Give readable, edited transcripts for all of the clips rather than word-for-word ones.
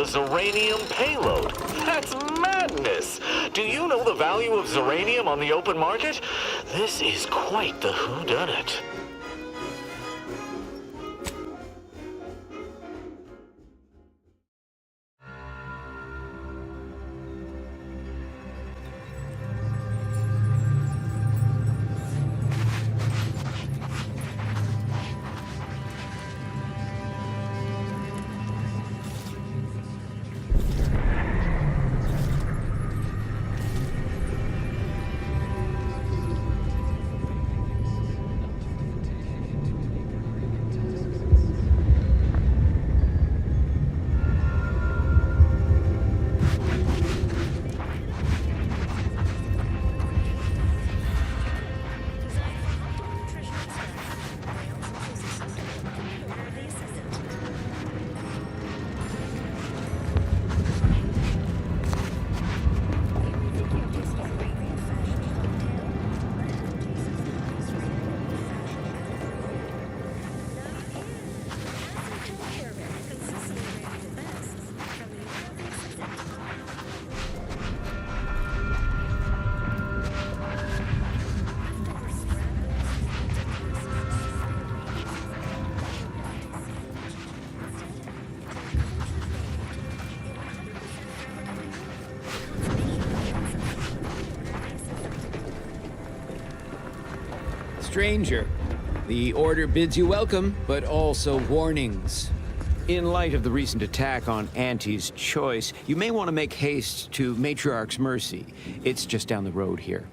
Zeranium payload. That's madness! Do you know the value of Zeranium on the open market? This is quite the whodunit. Stranger, the Order bids you welcome, but also warnings. In light of the recent attack on Auntie's Choice, you may want to make haste to Matriarch's Mercy. It's just down the road here.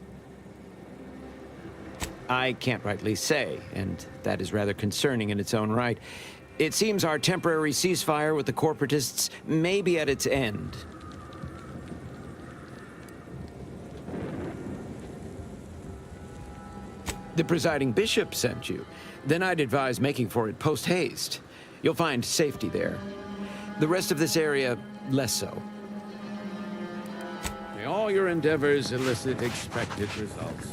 I can't rightly say, and that is rather concerning in its own right. It seems our temporary ceasefire with the corporatists may be at its end. The presiding bishop sent you. Then I'd advise making for it post-haste. You'll find safety there. The rest of this area, less so. May all your endeavors elicit expected results.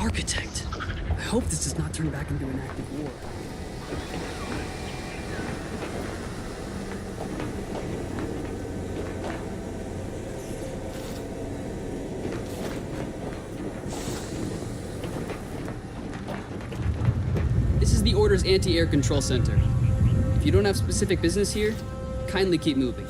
Architect. I hope this does not turn back into an active war. This is the Order's anti-air control center. If you don't have specific business here, kindly keep moving.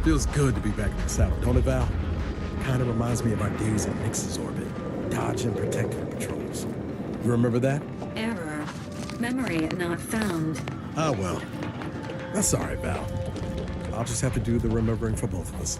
Feels good to be back in the saddle, don't it, Val? Kind of reminds me of our days in Nix's orbit, dodging protective patrols. You remember that? Error. Memory not found. Ah, well. That's all right, Val. I'll just have to do the remembering for both of us.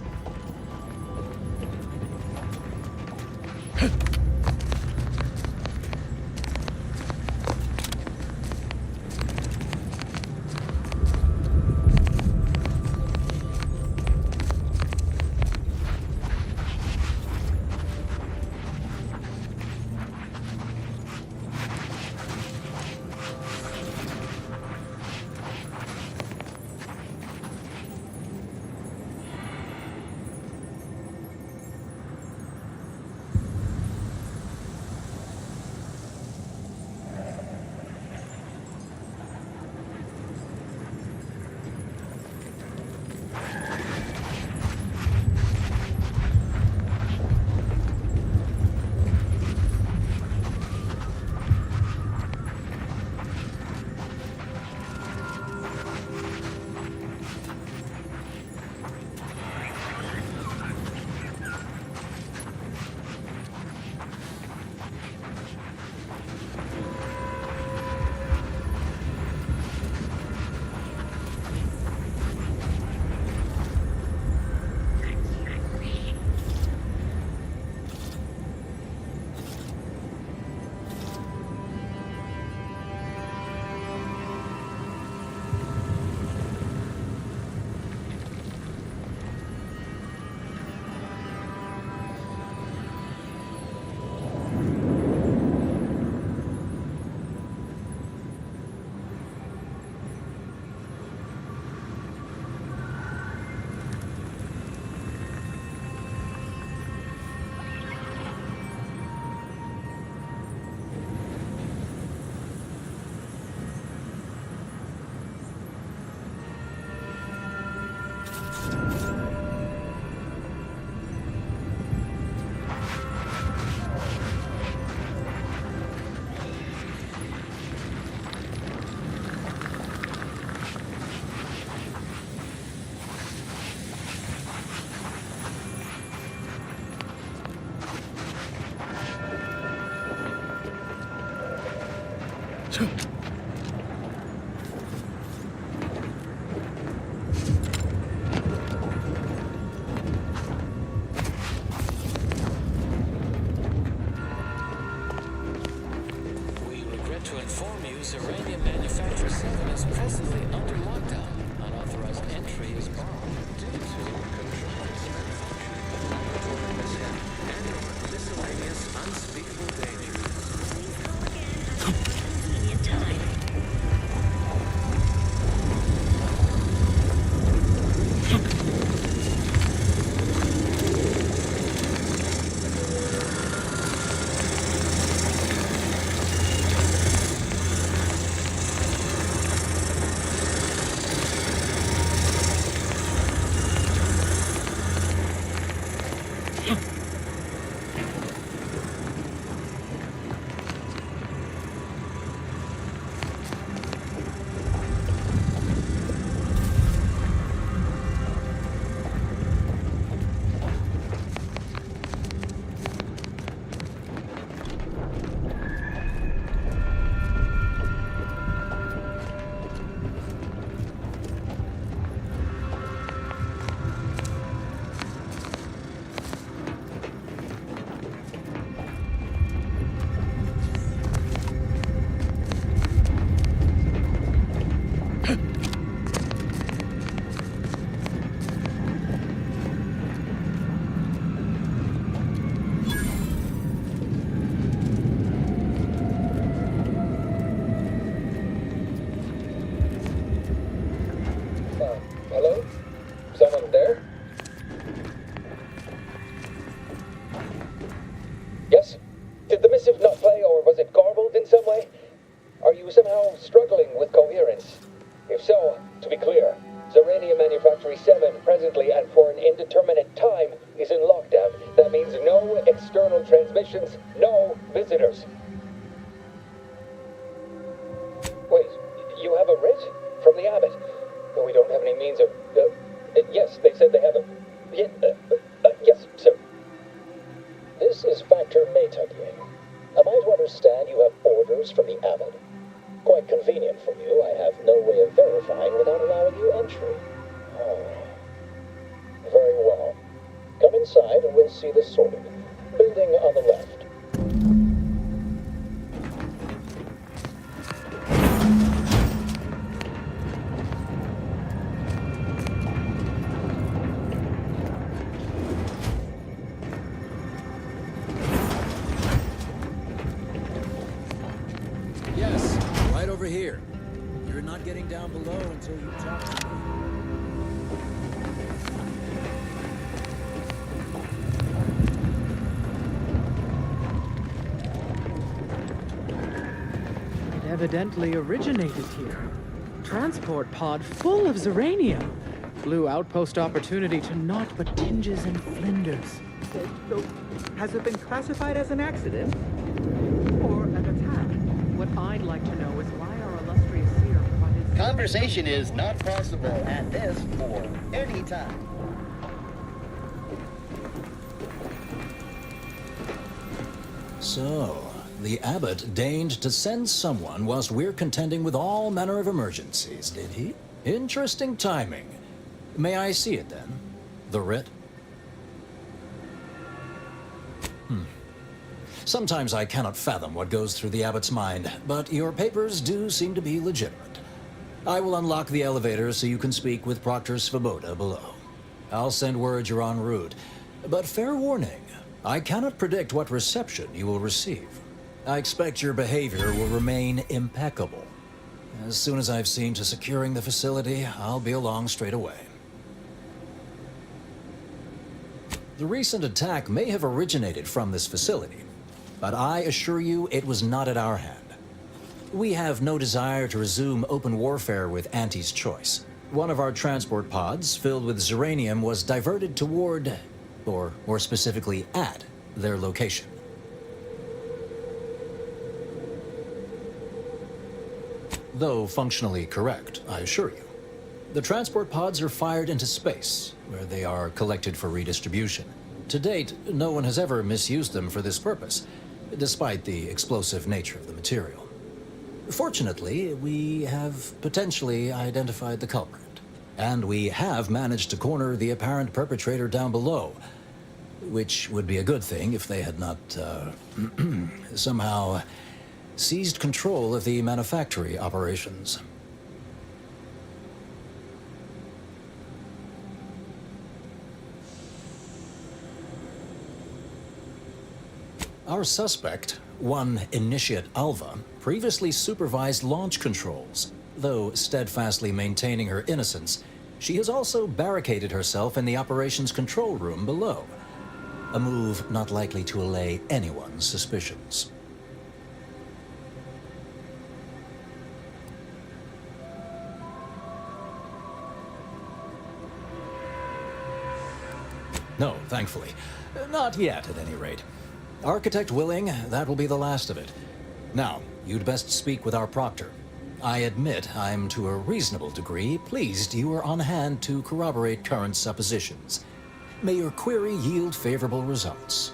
We regret to inform you Zeranium Manufacturer 7 is presently under lockdown. Unauthorized entry is barred due to and miscellaneous unspeakable dangers. Convenient time. Hello? Someone there? Yes? Did the missive not play, or was it garbled in some way? Are you somehow struggling with coherence? If so, to be clear, Zeranium Manufactory 7 presently and for an indeterminate time is in lockdown. That means no external transmissions, no visitors. Wait, you have a writ? From the abbot? But we don't have any means of... yes, they said they have a... yes, sir. This is Factor Maytugye. Am I to understand you have orders from the abbot? Quite convenient for you. I have no way of verifying without allowing you entry. Oh. Very well. Come inside and we'll see this sorted. Building on the left. Yes, right over here. You're not getting down below until you talk to me. It evidently originated here. Transport pod full of Zeranium. Blue outpost opportunity to naught but tinges and flinders. So, has it been classified as an accident? Or an attack? What I'd like to know is why our illustrious seer provided... Conversation is not possible at this or any time. So, the abbot deigned to send someone whilst we're contending with all manner of emergencies, did he? Interesting timing. May I see it then? The writ? Sometimes I cannot fathom what goes through the abbot's mind, but your papers do seem to be legitimate. I will unlock the elevator so you can speak with Proctor Svoboda below. I'll send word you're en route, but fair warning, I cannot predict what reception you will receive. I expect your behavior will remain impeccable. As soon as I've seen to securing the facility, I'll be along straight away. The recent attack may have originated from this facility, but I assure you it was not at our hand. We have no desire to resume open warfare with Auntie's Choice. One of our transport pods, filled with Zeranium, was diverted toward, or more specifically at, their location. Though functionally correct, I assure you. The transport pods are fired into space, where they are collected for redistribution. To date, no one has ever misused them for this purpose, despite the explosive nature of the material. Fortunately, we have potentially identified the culprit. And we have managed to corner the apparent perpetrator down below. Which would be a good thing if they had not, somehow seized control of the manufactory operations. Our suspect, one Initiate Alva, previously supervised launch controls. Though steadfastly maintaining her innocence, she has also barricaded herself in the operations control room below. A move not likely to allay anyone's suspicions. No, thankfully. Not yet, at any rate. Architect willing, that will be the last of it. Now, you'd best speak with our proctor. I admit I'm to a reasonable degree pleased you are on hand to corroborate current suppositions. May your query yield favorable results.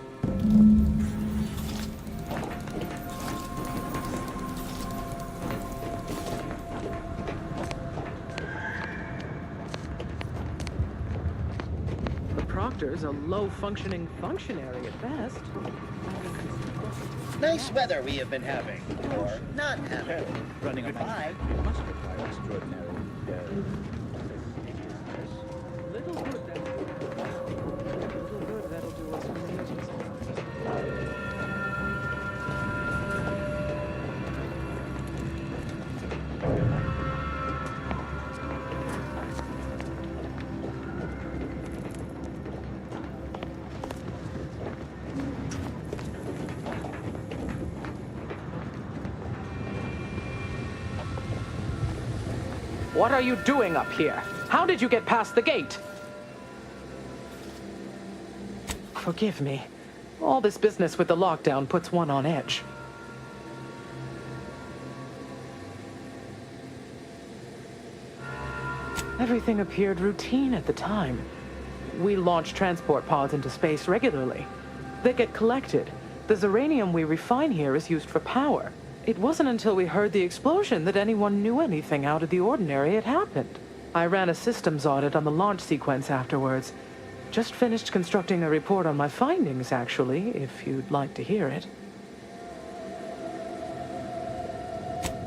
The Proctor's a low-functioning functionary at best. Nice weather we have been having. Or not having. Running on by. Must require extraordinary, Little good that'll do us amazing. What are you doing up here? How did you get past the gate? Forgive me. All this business with the lockdown puts one on edge. Everything appeared routine at the time. We launch transport pods into space regularly. They get collected. The Zeranium we refine here is used for power. It wasn't until we heard the explosion that anyone knew anything out of the ordinary had happened. I ran a systems audit on the launch sequence afterwards. Just finished constructing a report on my findings, actually, if you'd like to hear it.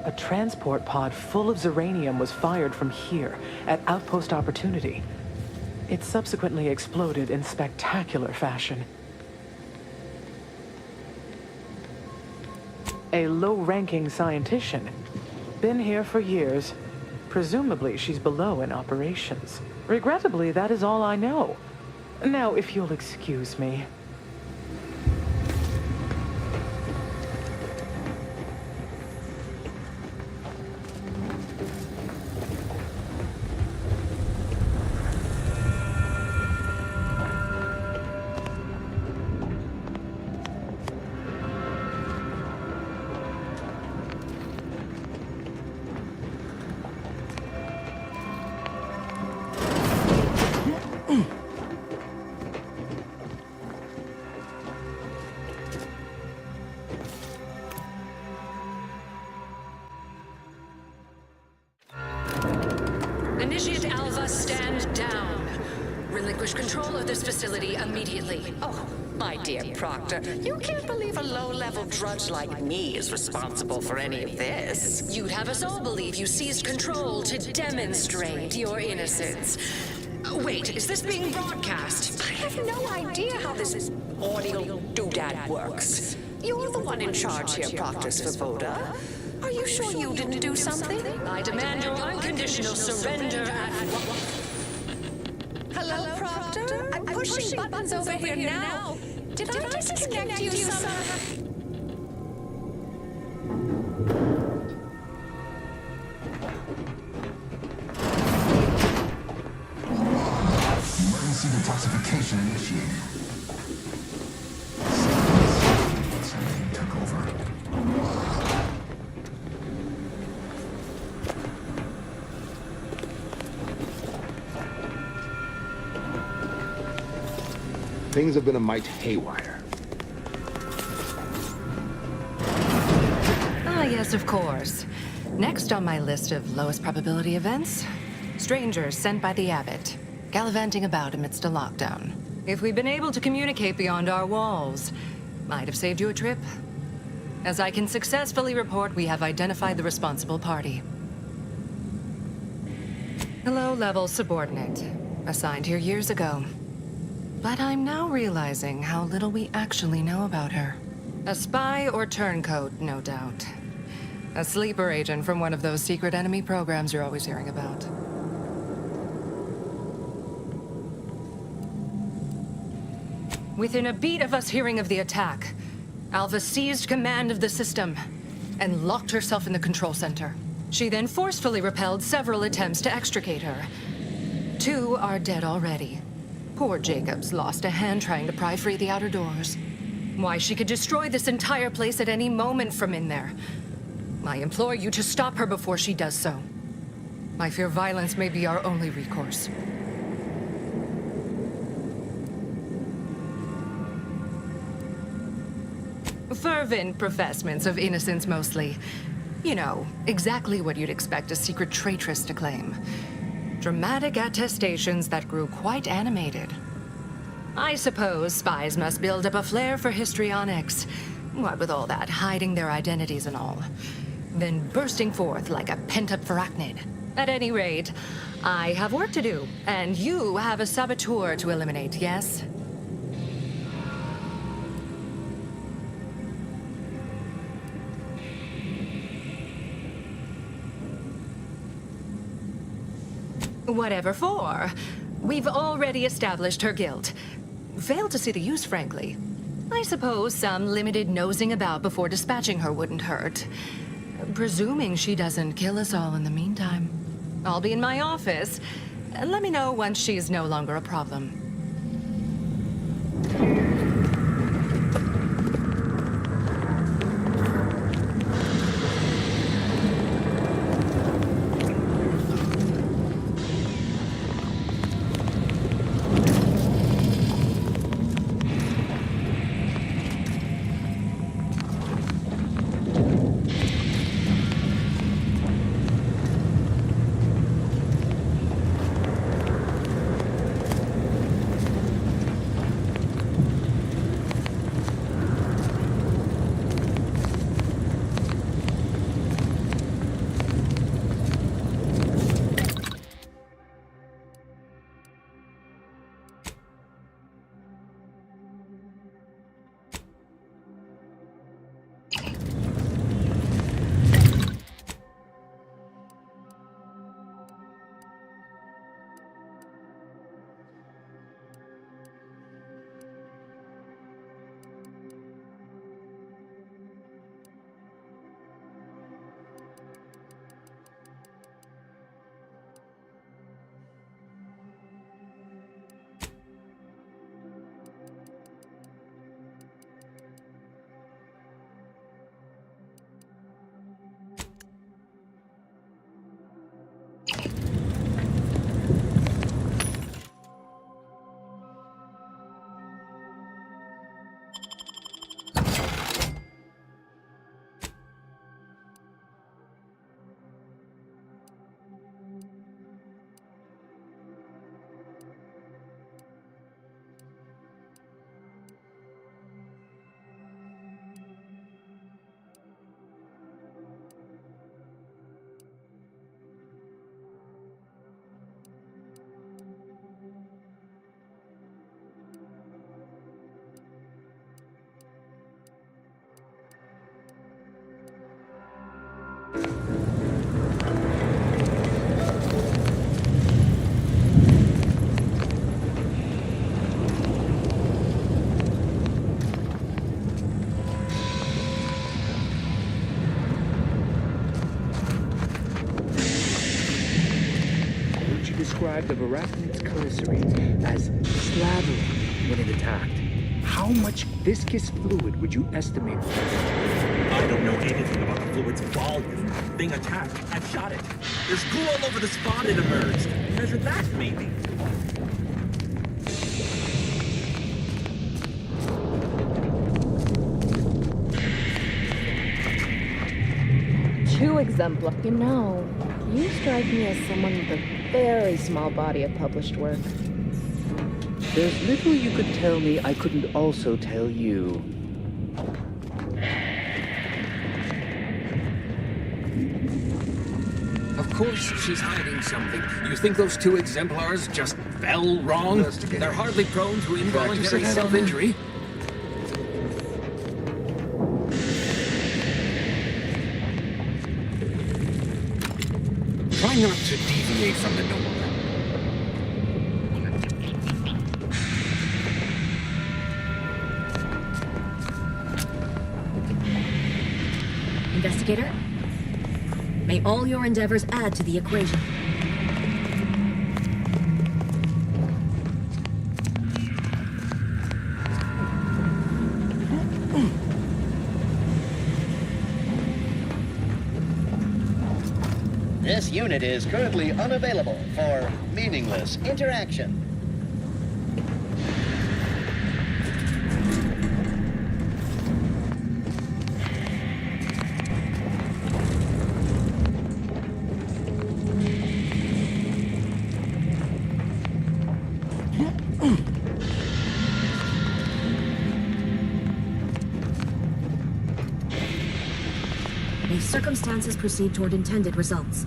A transport pod full of Zeranium was fired from here, at Outpost Opportunity. It subsequently exploded in spectacular fashion. A low-ranking scientician. Been here for years. Presumably she's below in operations. Regrettably, that is all I know. Now, if you'll excuse me. Initiate Alva, stand down. Relinquish control of this facility immediately. Oh, my dear Proctor, you can't believe a low-level drudge like me is responsible for any of this. You'd have us all believe you seized control to demonstrate your innocence. Wait, is this being broadcast? I have no idea how this audio doodad works. You're the one in charge here, Proctor Svoboda. Are you sure you didn't do something? I demand your unconditional surrender at Hello, Proctor? I'm pushing buttons over here now. Did I disconnect you somehow? Emergency detoxification initiated. Something took over. Things have been a mite haywire. Ah, yes, of course. Next on my list of lowest probability events, strangers sent by the Abbot, gallivanting about amidst a lockdown. If we'd been able to communicate beyond our walls, might have saved you a trip. As I can successfully report, we have identified the responsible party. A low-level subordinate, assigned here years ago. But I'm now realizing how little we actually know about her. A spy or turncoat, no doubt. A sleeper agent from one of those secret enemy programs you're always hearing about. Within a beat of us hearing of the attack, Alva seized command of the system and locked herself in the control center. She then forcefully repelled several attempts to extricate her. 2 are dead already. Poor Jacobs lost a hand trying to pry free the outer doors. Why, she could destroy this entire place at any moment from in there. I implore you to stop her before she does so. I fear violence may be our only recourse. Fervent professements of innocence, mostly. You know, exactly what you'd expect a secret traitress to claim. Dramatic attestations that grew quite animated. I suppose spies must build up a flair for histrionics. What with all that hiding their identities and all. Then bursting forth like a pent-up arachnid. At any rate, I have work to do, and you have a saboteur to eliminate, yes? Whatever for. We've already established her guilt. Failed to see the use, frankly. I suppose some limited nosing about before dispatching her wouldn't hurt. Presuming she doesn't kill us all in the meantime. I'll be in my office. Let me know once she's no longer a problem. Described of arachnid's glycerine as slavering when it attacked. How much viscous fluid would you estimate? I don't know anything about the fluid's volume. Thing attacked. I shot it. There's goo all over the spot it emerged. Measure that, maybe. exemplar. You know, you strike me as someone with a very small body of published work. There's little you could tell me I couldn't also tell you. Of course she's hiding something. You think those two exemplars just fell wrong? They're hardly prone to involuntary self-injury. Try not to deviate from the norm. Investigator, may all your endeavors add to the equation. This unit is currently unavailable for meaningless interaction. May circumstances proceed toward intended results.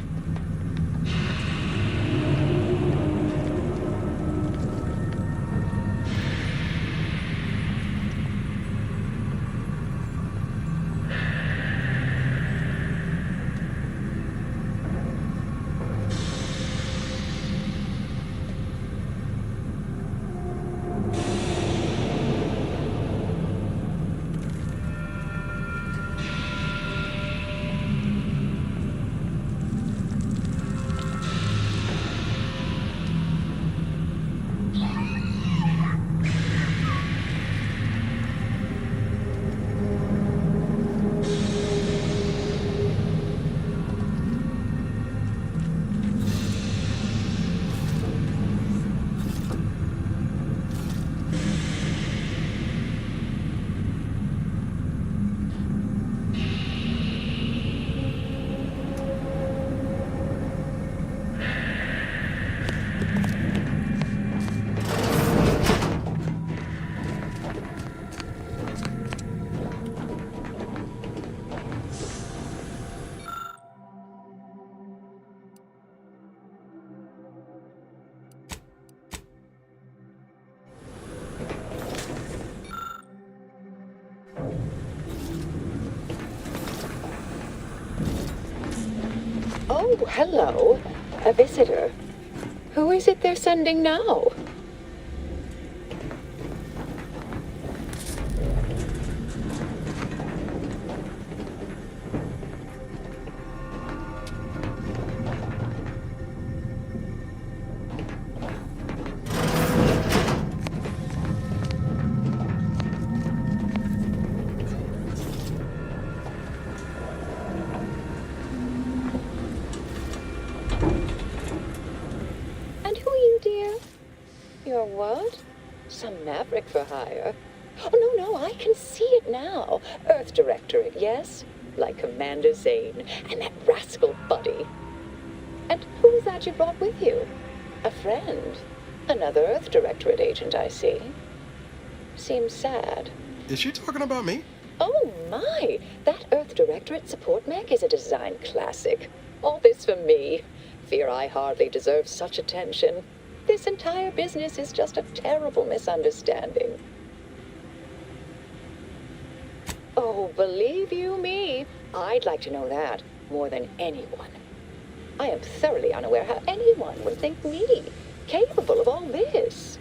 Oh, hello. A visitor. Who is it they're sending now? Your what? Some maverick for hire? Oh, no, I can see it now. Earth Directorate, yes? Like Commander Zane and that rascal Buddy. And who is that you brought with you? A friend? Another Earth Directorate agent, I see. Seems sad. Is she talking about me? Oh, my! That Earth Directorate support mech is a design classic. All this for me. Fear I hardly deserve such attention. This entire business is just a terrible misunderstanding. Oh, believe you me, I'd like to know that more than anyone. I am thoroughly unaware how anyone would think me capable of all this.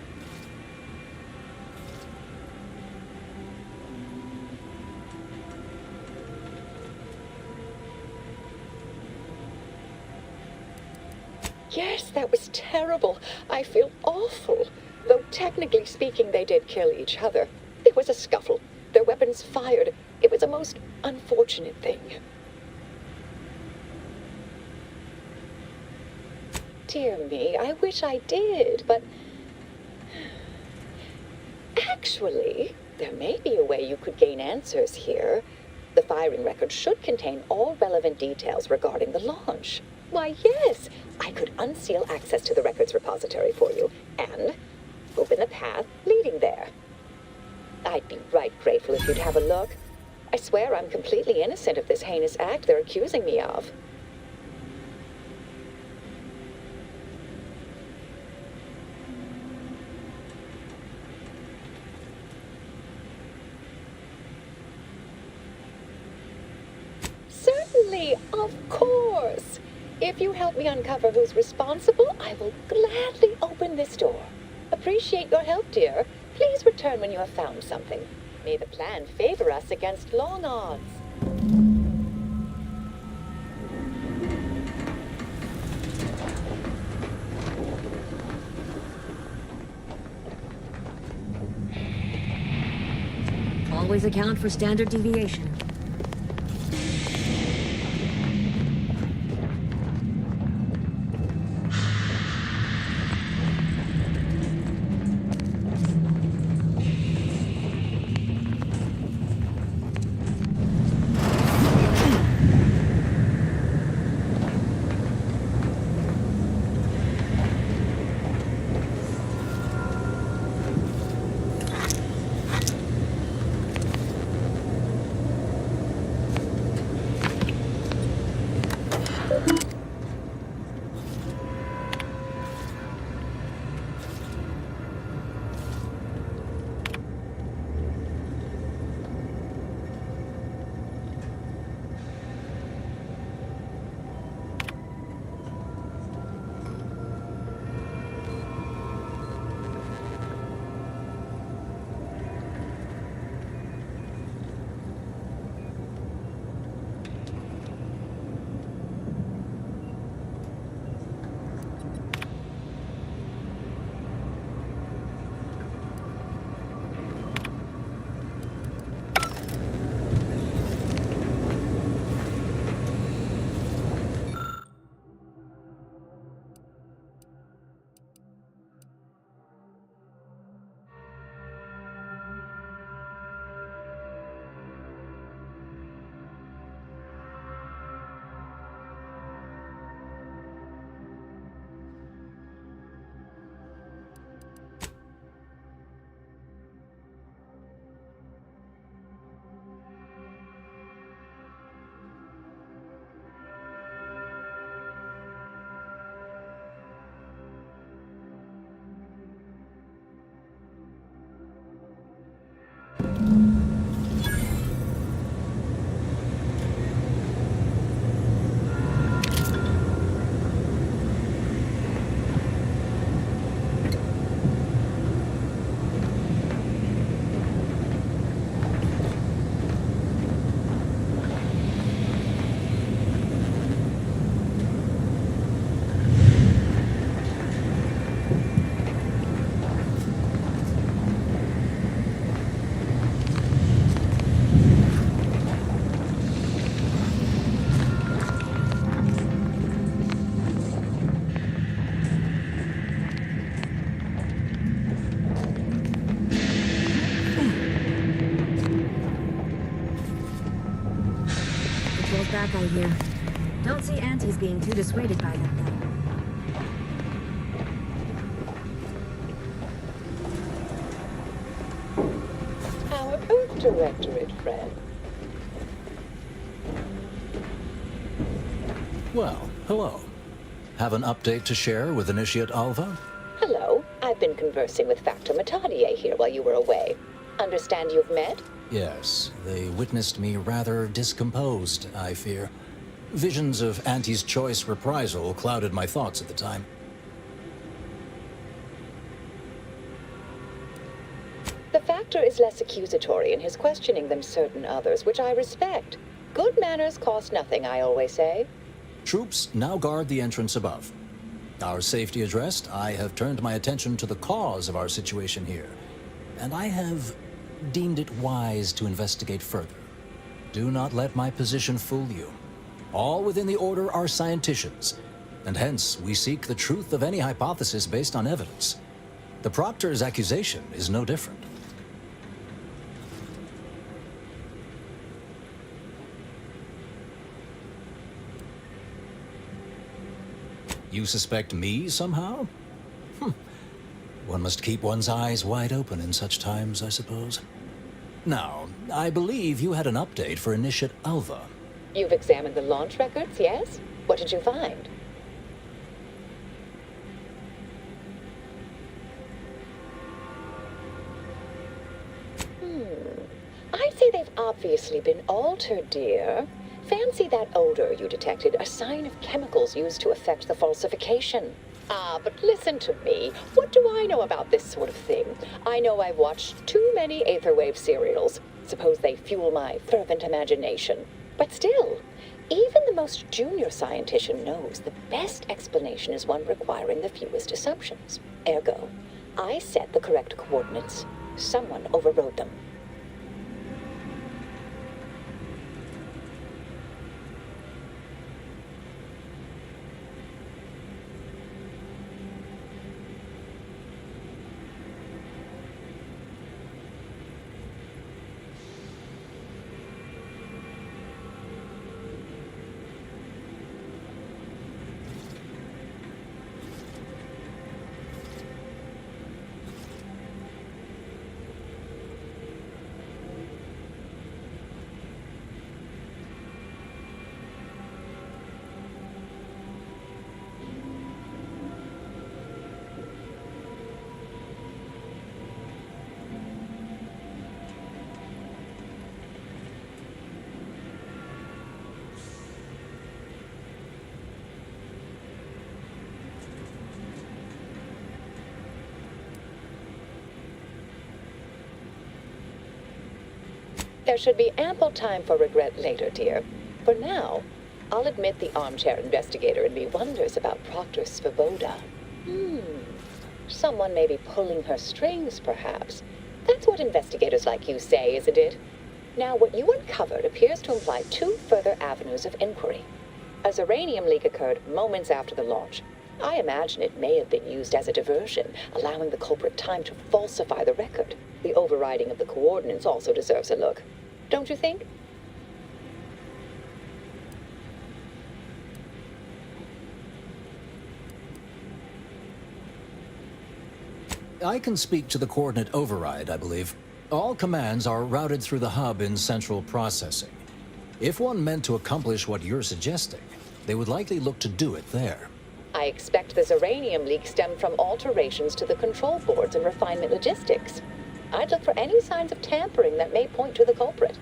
Yes, that was terrible. I feel awful. Though technically speaking, they did kill each other. There was a scuffle. Their weapons fired. It was a most unfortunate thing. Dear me, I wish I did, but... Actually, there may be a way you could gain answers here. The firing record should contain all relevant details regarding the launch. Why, yes, I could unseal access to the records repository for you and open the path leading there. I'd be right grateful if you'd have a look. I swear I'm completely innocent of this heinous act they're accusing me of. Certainly, of course. If you help me uncover who's responsible, I will gladly open this door. Appreciate your help, dear. Please return when you have found something. May the plan favor us against long odds. Always account for standard deviation. Back, I hear. Don't see Auntie's being too dissuaded by them, though. Our Earth Directorate friend. Well, hello. Have an update to share with Initiate Alva? Hello. I've been conversing with Factor Matadier here while you were away. Understand you've met? Yes, they witnessed me rather discomposed, I fear. Visions of Auntie's choice reprisal clouded my thoughts at the time. The Factor is less accusatory in his questioning than certain others, which I respect. Good manners cost nothing, I always say. Troops now guard the entrance above. Our safety addressed, I have turned my attention to the cause of our situation here, and I have deemed it wise to investigate further. Do not let my position fool you. All within the Order are scienticians, and hence we seek the truth of any hypothesis based on evidence. The Proctor's accusation is no different. You suspect me somehow? One must keep one's eyes wide open in such times, I suppose. Now, I believe you had an update for Initiate Alva. You've examined the launch records, yes? What did you find? I'd say they've obviously been altered, dear. Fancy that odor you detected, a sign of chemicals used to affect the falsification. But listen to me. What do I know about this sort of thing? I know I've watched too many Aetherwave serials. Suppose they fuel my fervent imagination. But still, even the most junior scientician knows the best explanation is one requiring the fewest assumptions. Ergo, I set the correct coordinates. Someone overrode them. There should be ample time for regret later, dear. For now, I'll admit the armchair investigator in me wonders about Proctor Svoboda. Someone may be pulling her strings, perhaps. That's what investigators like you say, isn't it? Now, what you uncovered appears to imply two further avenues of inquiry. A Zeranium leak occurred moments after the launch. I imagine it may have been used as a diversion, allowing the culprit time to falsify the record. The overriding of the coordinates also deserves a look. Don't you think? I can speak to the coordinate override, I believe. All commands are routed through the hub in central processing. If one meant to accomplish what you're suggesting, they would likely look to do it there. I expect the Zeranium leak stemmed from alterations to the control boards and refinement logistics. I'd look for any signs of tampering that may point to the culprit.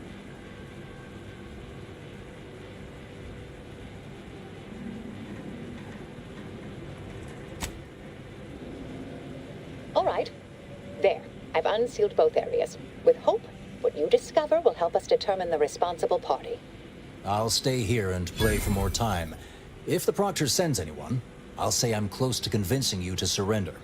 All right. There. I've unsealed both areas. With hope, what you discover will help us determine the responsible party. I'll stay here and play for more time. If the Proctor sends anyone, I'll say I'm close to convincing you to surrender.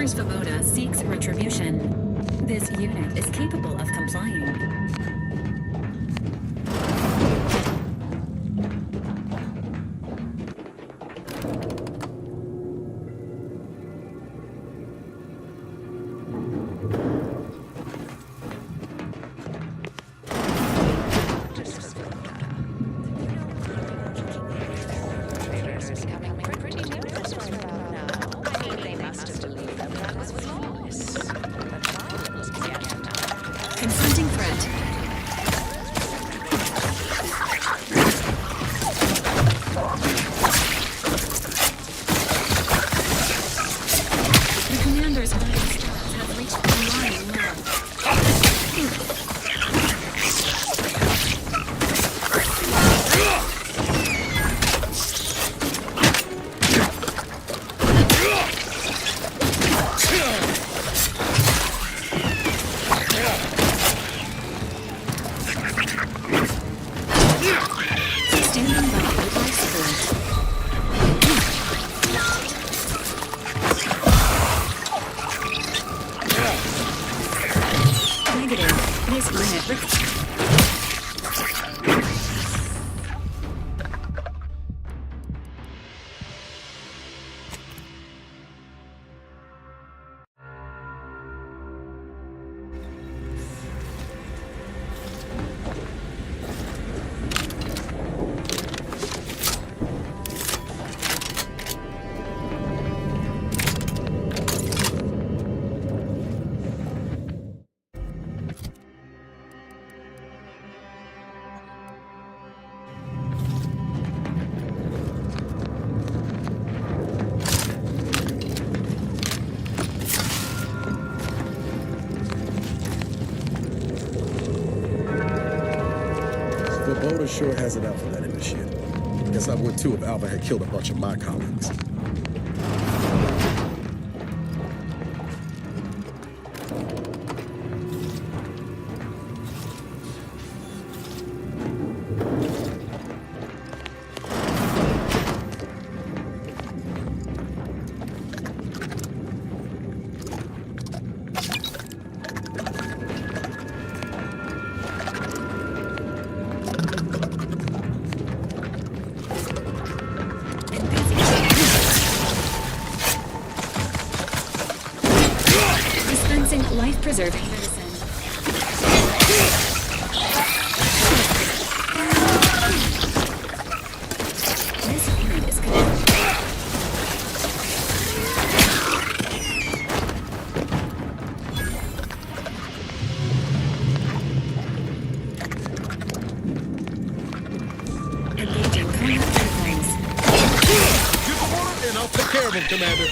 Svoboda seeks retribution. This unit is capable of complying. Confronting threat. Human body life support. Negative. This unit Svoboda sure has it out for that initiate. Guess I would too if Alva had killed a bunch of my colleagues. life-preserving medicine. This unit is connected. Engaging combat airplanes. Get the water and I'll take care of him, Commander.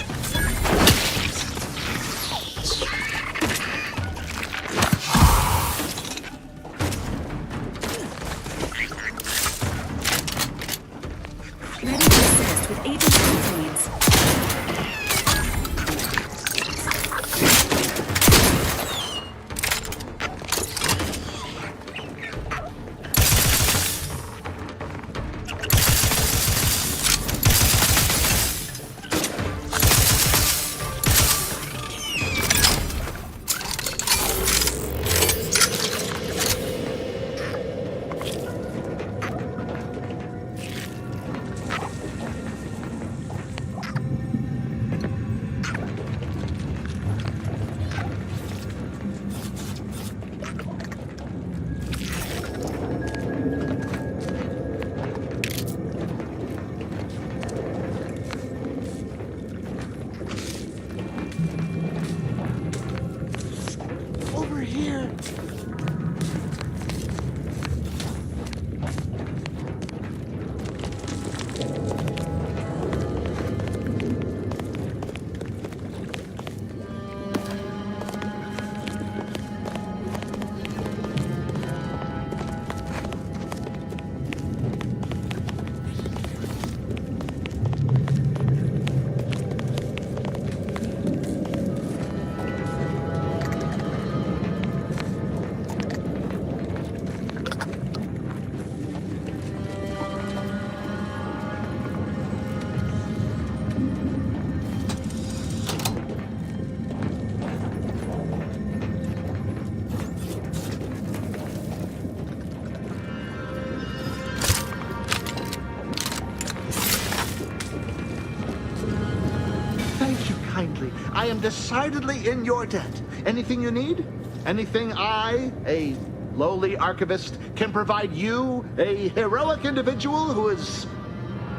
I am decidedly in your debt. Anything you need? Anything I, a lowly archivist, can provide you, a heroic individual who is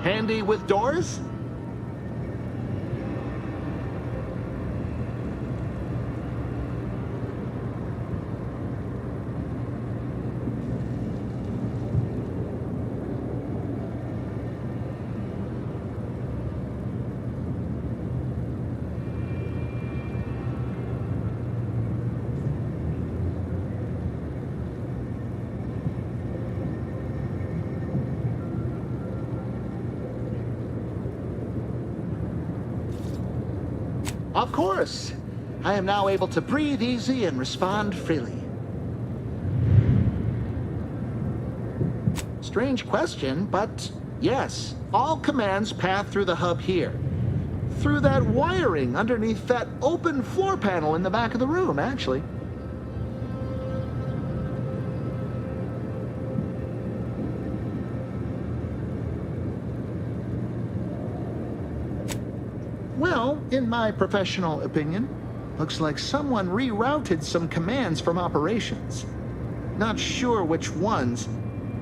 handy with doors? Of course. I am now able to breathe easy and respond freely. strange question, but yes, all commands path through the hub here. Through that wiring underneath that open floor panel in the back of the room, actually. Well, in my professional opinion, looks like someone rerouted some commands from operations. Not sure which ones.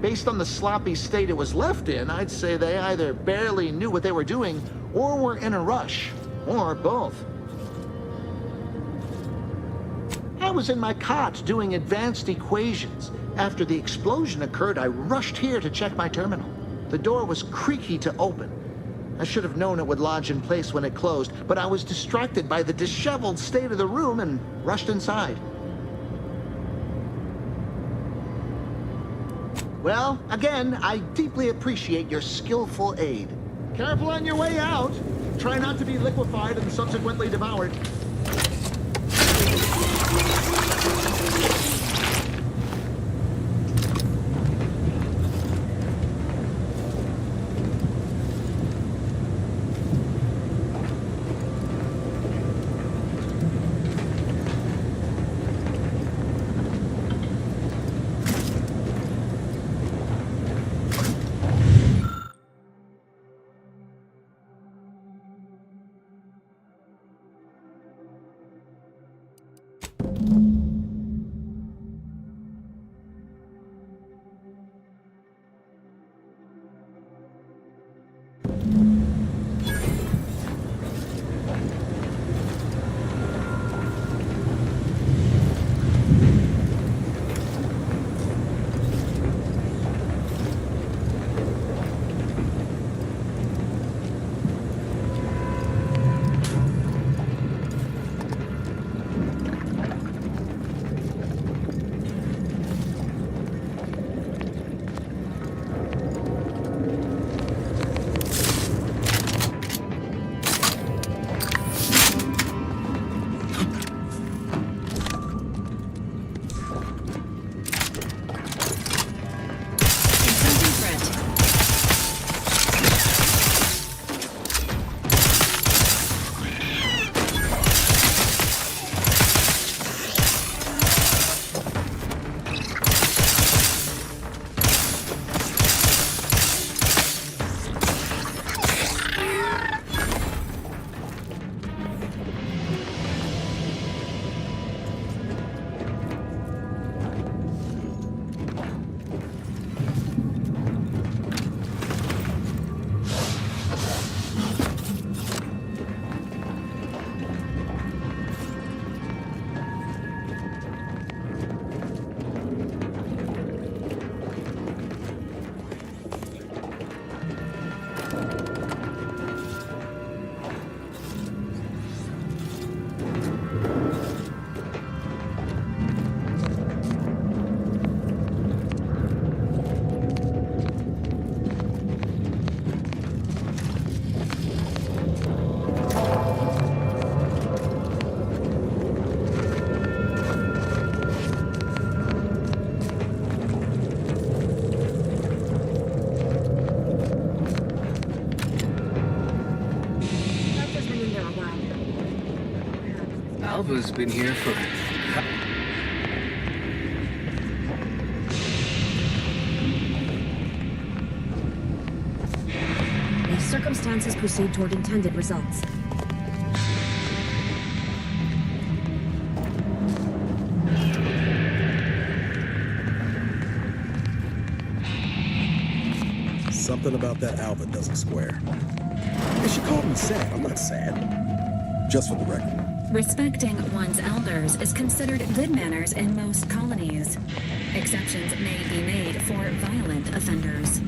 Based on the sloppy state it was left in, I'd say they either barely knew what they were doing or were in a rush, or both. I was in my cot doing advanced equations. After the explosion occurred, I rushed here to check my terminal. The door was creaky to open. I should have known it would lodge in place when it closed, but I was distracted by the disheveled state of the room and rushed inside. Well, again, I deeply appreciate your skillful aid. Careful on your way out. Try not to be liquefied and subsequently devoured. Alva's been here for... If circumstances proceed toward intended results. Something about that Alva doesn't square. And she called me sad. I'm not sad. Just for the record. Respecting one's elders is considered good manners in most colonies. Exceptions may be made for violent offenders.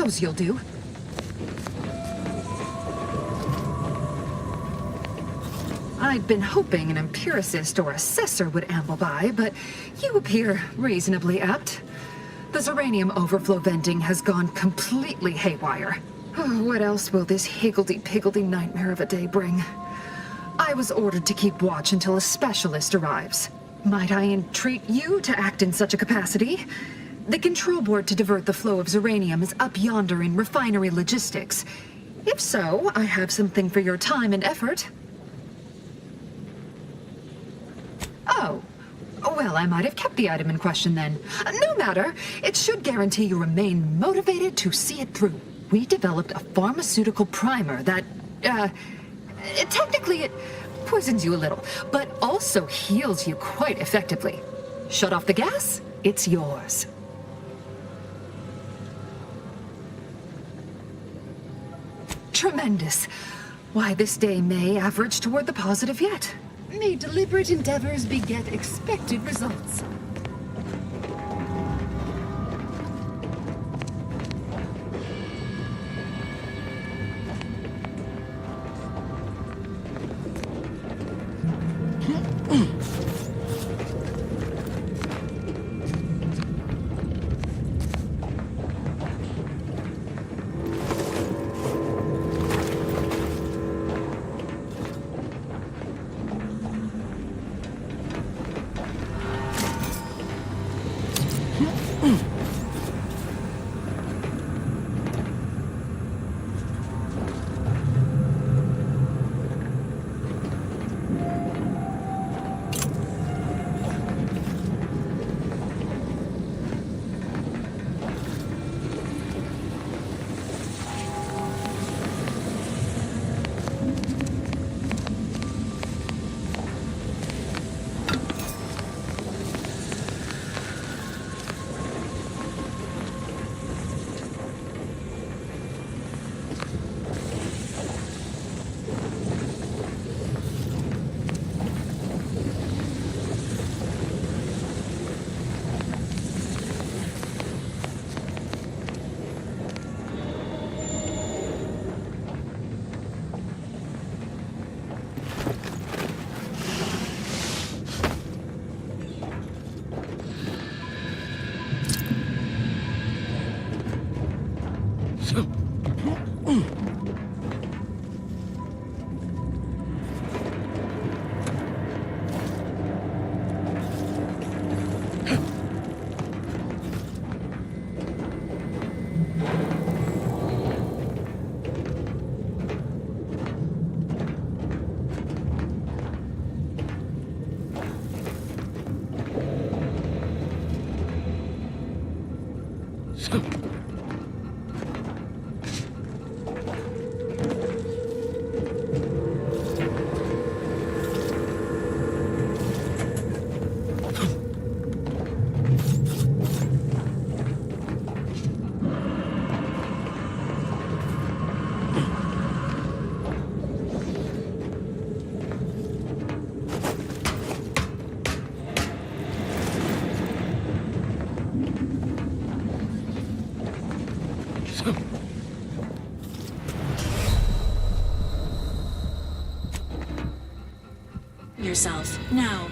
suppose you'll do. I'd been hoping an empiricist or assessor would amble by, but you appear reasonably apt. The Zeranium overflow venting has gone completely haywire. Oh, what else will this higgledy-piggledy nightmare of a day bring? I was ordered to keep watch until a specialist arrives. Might I entreat you to act in such a capacity? The control board to divert the flow of Zeranium is up yonder in refinery logistics. If so, I have something for your time and effort. Oh. Well, I might have kept the item in question then. No matter. It should guarantee you remain motivated to see it through. We developed a pharmaceutical primer that, technically it poisons you a little, but also heals you quite effectively. Shut off the gas, it's yours. Tremendous. Why, this day may average toward the positive yet. May deliberate endeavors beget expected results. Yourself now.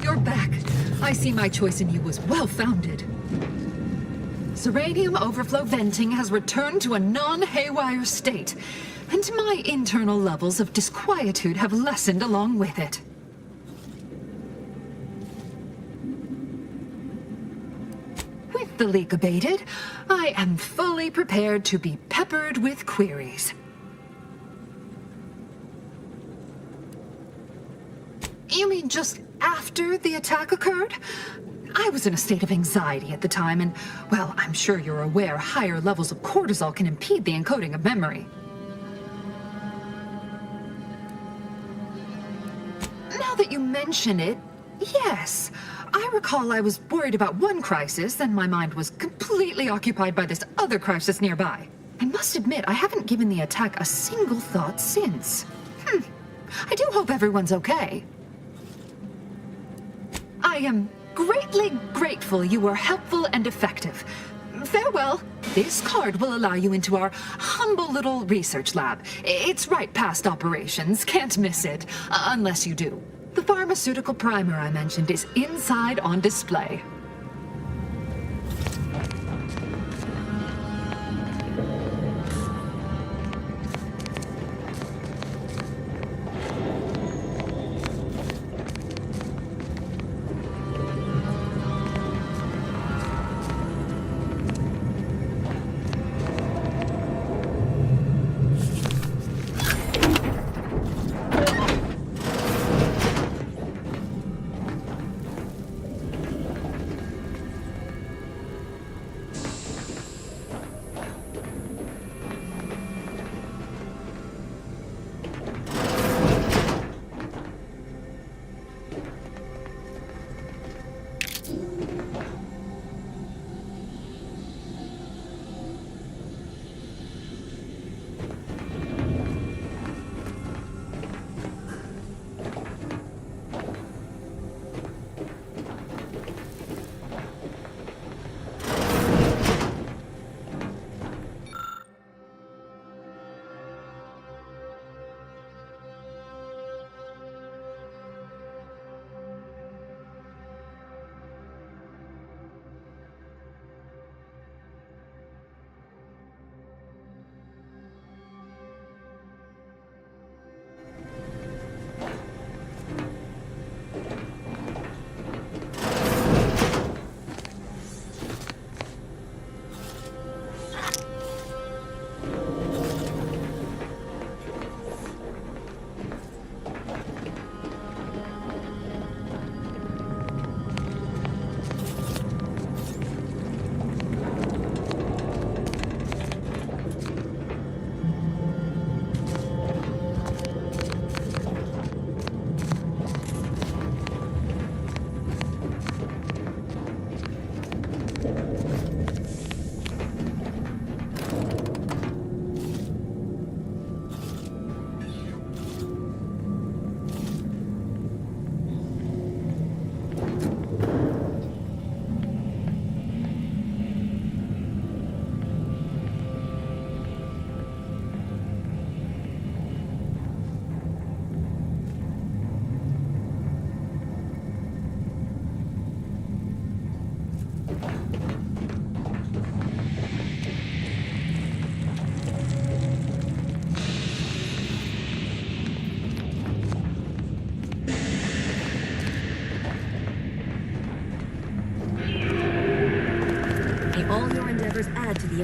You're back. I see my choice in you was well-founded. Zeranium overflow venting has returned to a non-haywire state, and my internal levels of disquietude have lessened along with it. With the leak abated, I am fully prepared to be peppered with queries. You mean just after the attack occurred? I was in a state of anxiety at the time, and, well, I'm sure you're aware higher levels of cortisol can impede the encoding of memory. Now that you mention it, yes. I recall I was worried about one crisis, then my mind was completely occupied by this other crisis nearby. I must admit, I haven't given the attack a single thought since. I do hope everyone's okay. I am greatly grateful you were helpful and effective. Farewell. This card will allow you into our humble little research lab. It's right past operations. Can't miss it. Unless you do. The pharmaceutical primer I mentioned is inside on display.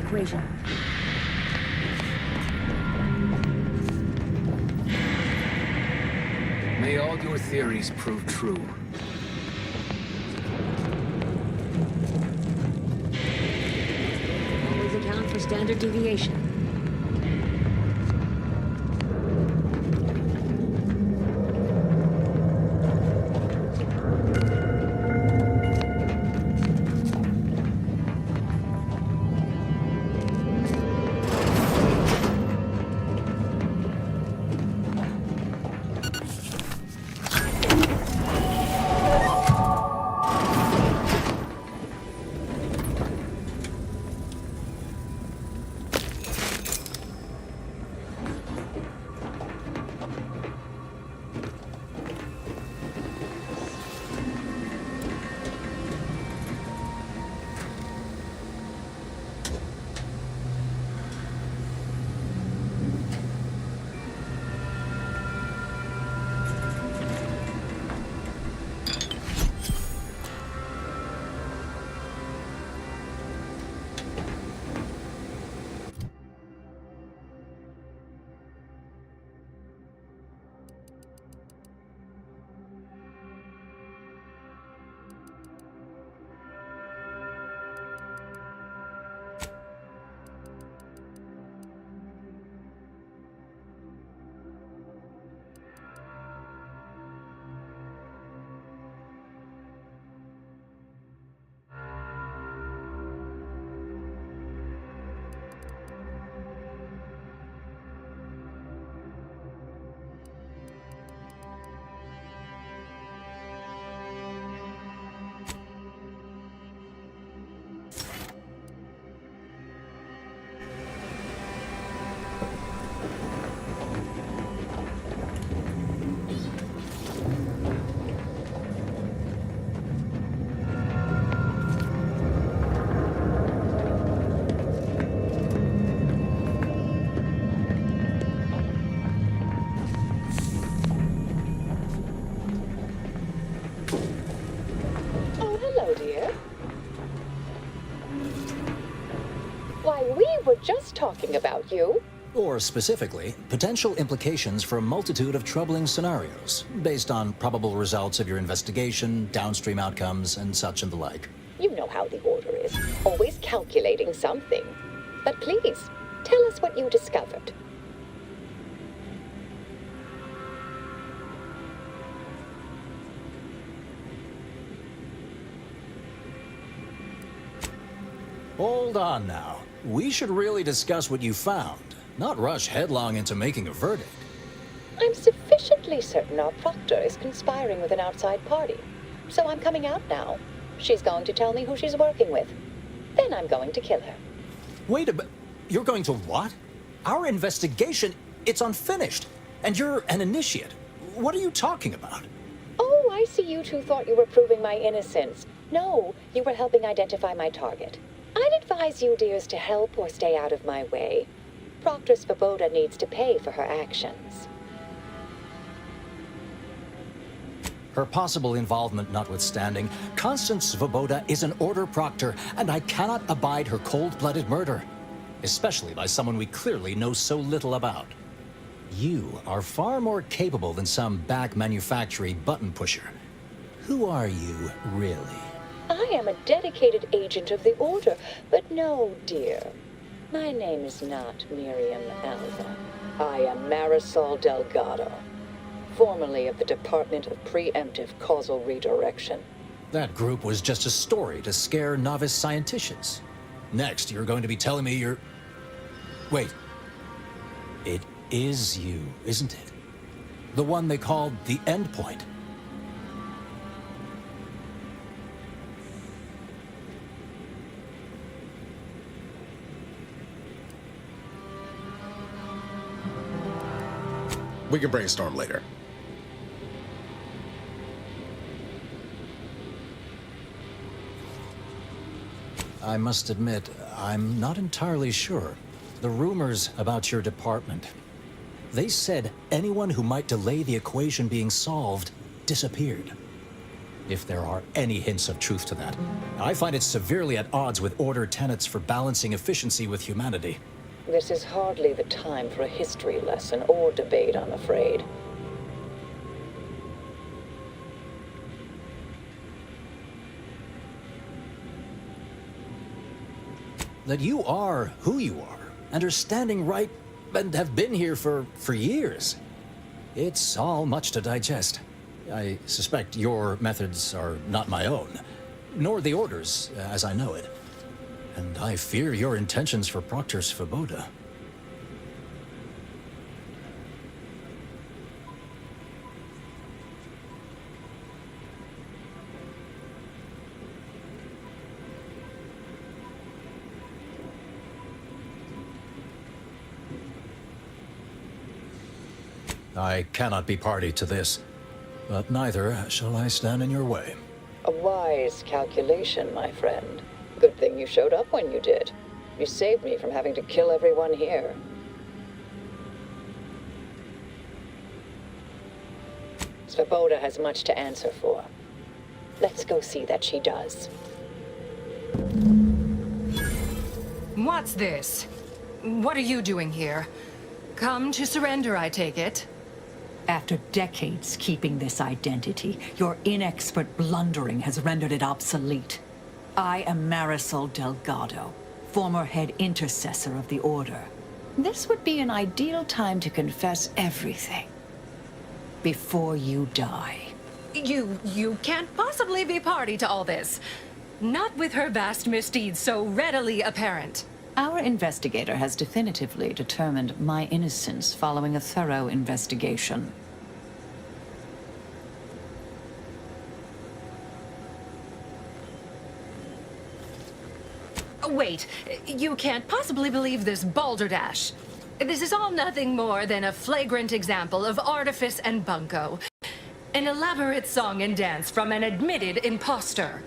equation. May all your theories prove true. Always account for standard deviation. Just talking about you. Or specifically, potential implications for a multitude of troubling scenarios, based on probable results of your investigation, downstream outcomes, and such and the like. You know how the Order is, always calculating something. But please, tell us what you discovered. Hold on now. We should really discuss what you found, not rush headlong into making a verdict. I'm sufficiently certain our proctor is conspiring with an outside party. So I'm coming out now. She's going to tell me who she's working with. Then I'm going to kill her. Wait a minute. You're going to what? Our investigation, it's unfinished. And you're an initiate. What are you talking about? Oh, I see you two thought you were proving my innocence. No, you were helping identify my target. I'd advise you dears to help or stay out of my way. Proctor Svoboda needs to pay for her actions. Her possible involvement notwithstanding, Constance Svoboda is an Order Proctor, and I cannot abide her cold-blooded murder. Especially by someone we clearly know so little about. You are far more capable than some back manufacturing button pusher. Who are you, really? I am a dedicated agent of the Order, but no, dear. My name is not Miriam Alva. I am Marisol Delgado, formerly of the Department of Preemptive Causal Redirection. That group was just a story to scare novice scienticians. Next, you're going to be telling me you're... Wait. It is you, isn't it? The one they called the Endpoint. We can brainstorm later. I must admit, I'm not entirely sure. The rumors about your department. They said anyone who might delay the equation being solved disappeared. if there are any hints of truth to that. I find it severely at odds with Order tenets for balancing efficiency with humanity. This is hardly the time for a history lesson or debate, I'm afraid. That you are who you are, and are standing right, and have been here for years. It's all much to digest. I suspect your methods are not my own, nor the Order's, as I know it. And I fear your intentions for Proctor Svoboda. I cannot be party to this, but neither shall I stand in your way. A wise calculation, my friend. Good thing you showed up when you did. You saved me from having to kill everyone here. Svoboda has much to answer for. Let's go see that she does. What's this? What are you doing here? Come to surrender, I take it? After decades keeping this identity, your inexpert blundering has rendered it obsolete. I am Marisol Delgado, former head intercessor of the Order. This would be an ideal time to confess everything before you die. You can't possibly be party to all this. Not with her vast misdeeds so readily apparent. Our investigator has definitively determined my innocence following a thorough investigation. Wait, you can't possibly believe this balderdash. This is all nothing more than a flagrant example of artifice and bunco. An elaborate song and dance from an admitted imposter.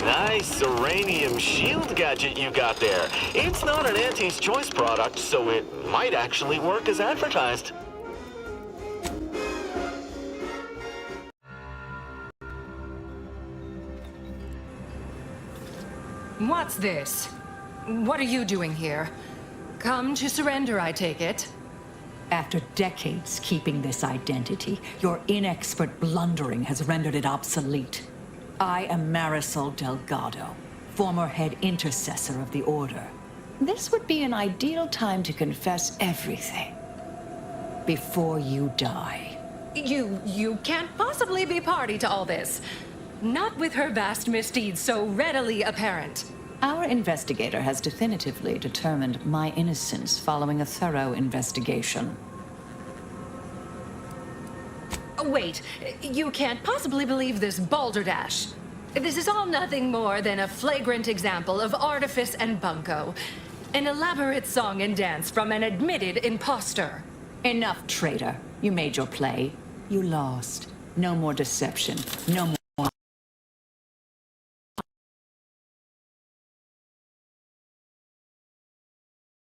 Nice Serenium shield gadget you got there. It's not an Auntie's Choice product, so it might actually work as advertised. What's this? What are you doing here? Come to surrender, I take it? After decades keeping this identity, your inexpert blundering has rendered it obsolete. I am Marisol Delgado, former head intercessor of the Order. This would be an ideal time to confess everything before you die. You can't possibly be party to all this. Not with her vast misdeeds so readily apparent. Our investigator has definitively determined my innocence following a thorough investigation. Wait, you can't possibly believe this balderdash. This is all nothing more than a flagrant example of artifice and bunco. An elaborate song and dance from an admitted imposter. Enough, traitor. You made your play. You lost. No more deception. No more.